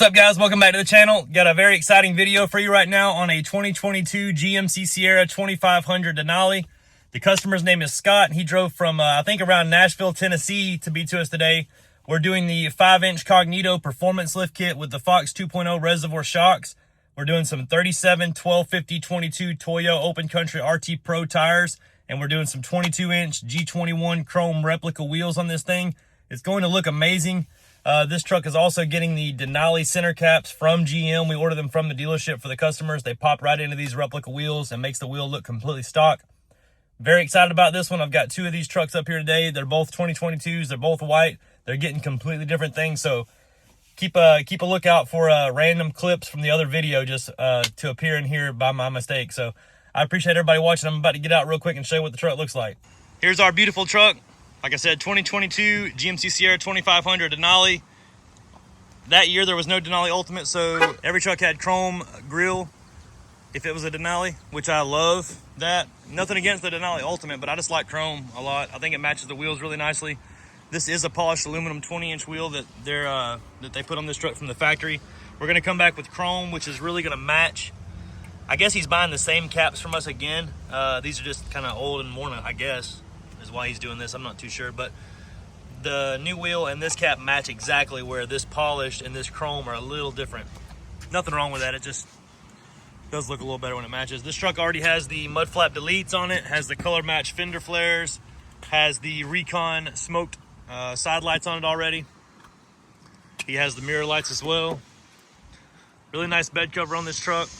up, guys? Welcome back to the channel. Got a very exciting video for you right now on a 2022 GMC Sierra 2500 Denali. The customer's name is Scott, and he drove from, I think, around Nashville, Tennessee to be to us today. We're doing the 5-inch Cognito Performance lift kit with the Fox 2.0 reservoir shocks. We're doing some 37, 12, 50, 22 Toyo Open Country RT Pro tires, and we're doing some 22-inch G21 chrome replica wheels on this thing. It's going to look amazing. This truck is also getting the Denali center caps from GM. We order them from the dealership for the customers. They pop right into these replica wheels and makes the wheel look completely stock. Very excited about this one. I've got two of these trucks up here today. They're both 2022s. They're both white. They're getting completely different things. So keep a lookout for random clips from the other video just to appear in here by my mistake. So I appreciate everybody watching. I'm about to get out real quick and show you what the truck looks like. Here's our beautiful truck. Like I said, 2022 GMC Sierra 2500 Denali. That year there was no Denali Ultimate, so every truck had chrome grille if it was a Denali, which I love that. Nothing against the Denali Ultimate, but I just like chrome a lot. I think it matches the wheels really nicely. This is a polished aluminum 20-inch wheel that they put on this truck from the factory. We're gonna come back with chrome, which is really gonna match. I guess he's buying the same caps from us again. These are just kind of old and worn, I guess, is why he's doing this. I'm not too sure, but the new wheel and this cap match exactly, where this polished and this chrome are a little different. Nothing wrong with that. It just does look a little better when it matches. This truck already has the mud flap deletes on it, has the color match fender flares, has the Recon smoked side lights on it already. He has the mirror lights as well. Really nice bed cover on this truck.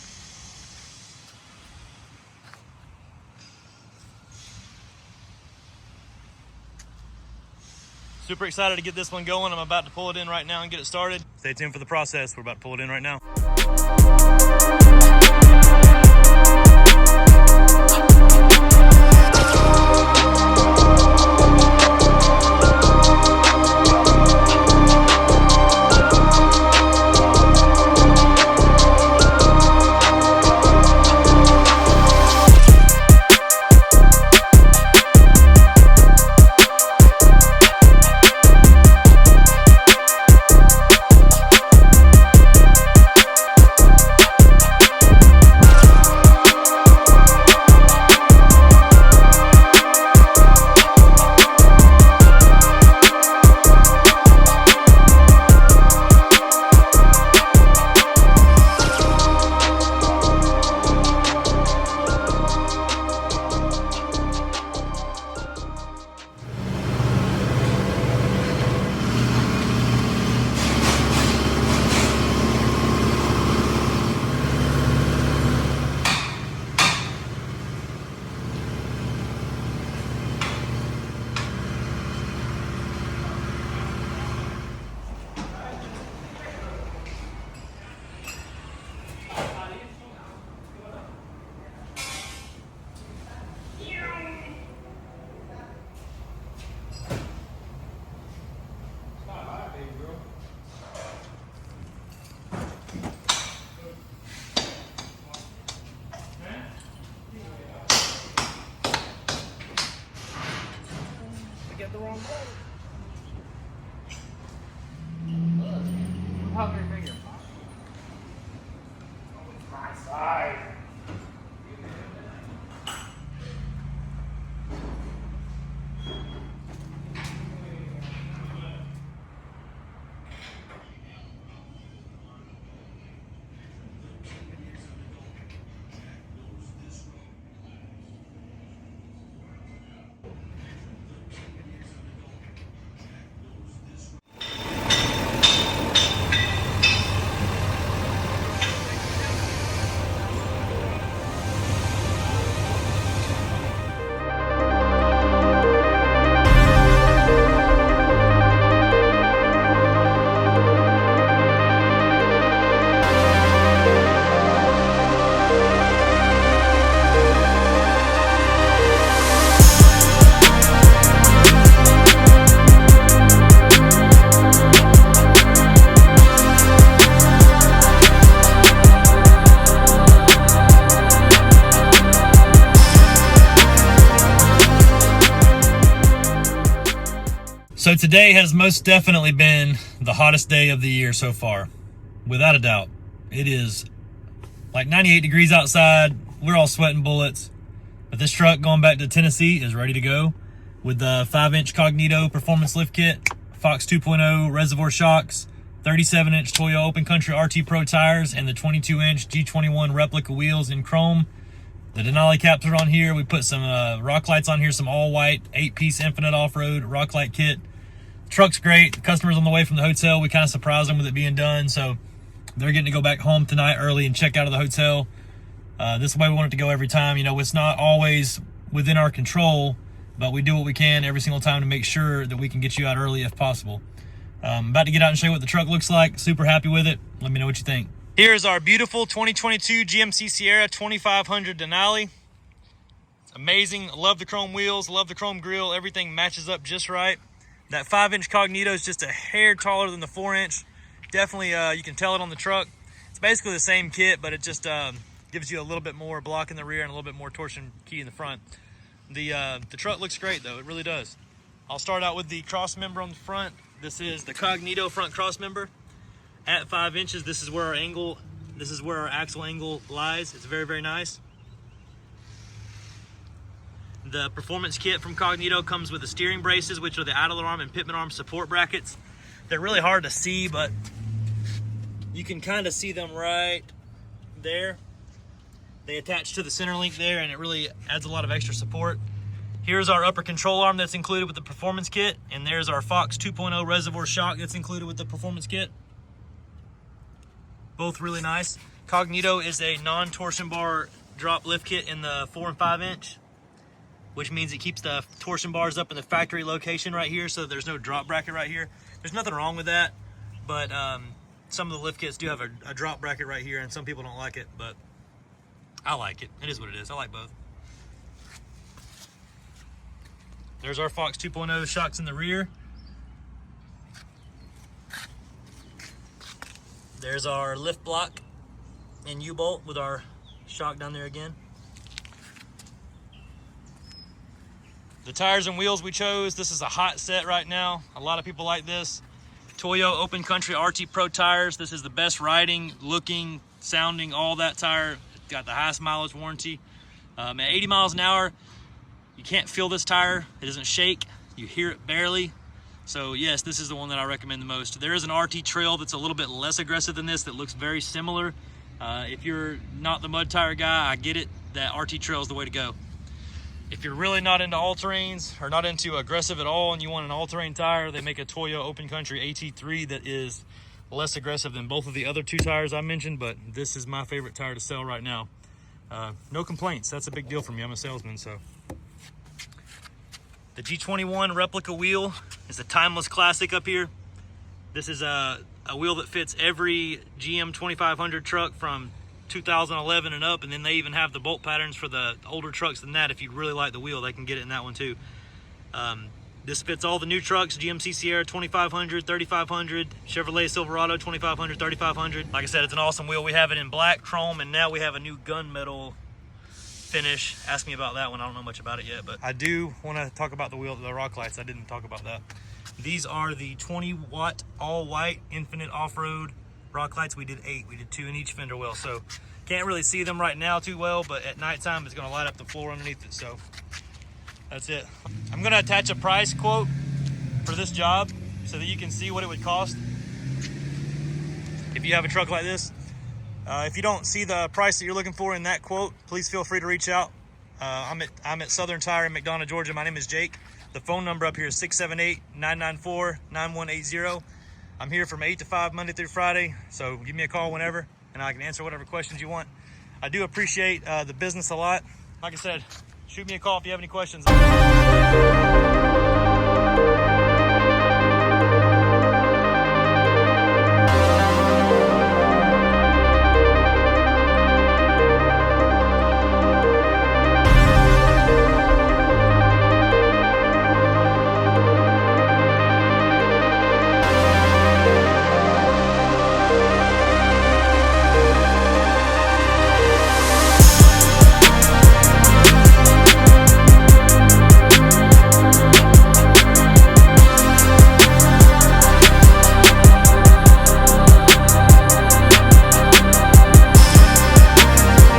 Super excited to get this one going. I'm about to pull it in right now and get it started. Stay tuned for the process. We're about to pull it in right now. Get the wrong way. How can you figure? My side. So today has most definitely been the hottest day of the year so far. without a doubt. It is like 98 degrees outside. We're all sweating bullets. But this truck going back to Tennessee is ready to go with the 5-inch Cognito Performance lift kit, Fox 2.0 reservoir shocks, 37-inch Toyo Open Country RT Pro tires, and the 22-inch G21 Replica wheels in chrome. The Denali caps are on here. We put some rock lights on here, some all-white 8-piece Infinite Off-Road rock light kit. The truck's great. The customer's on the way from the hotel. We kind of surprised them with it being done, so they're getting to go back home tonight early and check out of the hotel. This is the way we want it to go every time. You know, it's not always within our control, but we do what we can every single time to make sure that we can get you out early if possible. About to get out and show you what the truck looks like. Super happy with it. Let me know what you think. Here's our beautiful 2022 GMC Sierra 2500 Denali. Amazing. Love the chrome wheels. Love the chrome grille. Everything matches up just right. That 5-inch Cognito is just a hair taller than the 4-inch. Definitely, you can tell it on the truck. It's basically the same kit, but it just gives you a little bit more block in the rear and a little bit more torsion key in the front. The truck looks great though, it really does. I'll start out with the cross member on the front. This is the Cognito front cross member. At 5 inches, this is where our axle angle lies. It's very, very nice. The performance kit from Cognito comes with the steering braces, which are the idler arm and pitman arm support brackets. They're really hard to see, but you can kind of see them right there. They attach to the center link there, and it really adds a lot of extra support. Here's our upper control arm that's included with the performance kit, and there's our Fox 2.0 reservoir shock that's included with the performance kit. Both really nice. Cognito is a non-torsion bar drop lift kit in the 4 and 5 inch, which means it keeps the torsion bars up in the factory location right here, so there's no drop bracket right here. There's nothing wrong with that, but some of the lift kits do have a drop bracket right here, and some people don't like it, but I like it. It is what it is. I like both. There's our Fox 2.0 shocks in the rear. There's our lift block and U-bolt with our shock down there again. The tires and wheels we chose, this is a hot set right now. A lot of people like this. Toyo Open Country RT Pro tires. This is the best riding, looking, sounding, all that tire. It's got the highest mileage warranty. At 80 miles an hour, you can't feel this tire. It doesn't shake. You hear it barely. So yes, this is the one that I recommend the most. There is an RT Trail that's a little bit less aggressive than this that looks very similar. If you're not the mud tire guy, I get it. That RT Trail is the way to go. If you're really not into all-terrains or not into aggressive at all and you want an all-terrain tire, they make a Toyo Open Country AT3 that is less aggressive than both of the other two tires I mentioned, but this is my favorite tire to sell right now. No complaints. That's a big deal for me. I'm a salesman, so. The G21 Replica wheel is a timeless classic up here. This is a wheel that fits every GM 2500 truck from 2011 and up, and then they even have the bolt patterns for the older trucks than that. If you really like the wheel, they can get it in that one too. This fits all the new trucks: GMC Sierra 2500, 3500, Chevrolet Silverado 2500, 3500. Like I said, it's an awesome wheel. We have it in black, chrome, and now we have a new gunmetal finish. Ask me about that one. I don't know much about it yet, but I do want to talk about the wheel, the rock lights. I didn't talk about that. These are the 20-watt all-white Infinite Off-Road rock lights. We did 8. We did 2 in each fender well, so can't really see them right now too well, but at nighttime it's going to light up the floor underneath it. So that's it. I'm going to attach a price quote for this job so that you can see what it would cost if you have a truck like this. If you don't see the price that you're looking for in that quote, please feel free to reach out. I'm at Southern Tire in McDonough, Georgia. My name is Jake. The phone number up here is 678-994-9180. I'm here from 8 to 5 Monday through Friday, so give me a call whenever, and I can answer whatever questions you want. I do appreciate the business a lot. Like I said, shoot me a call if you have any questions.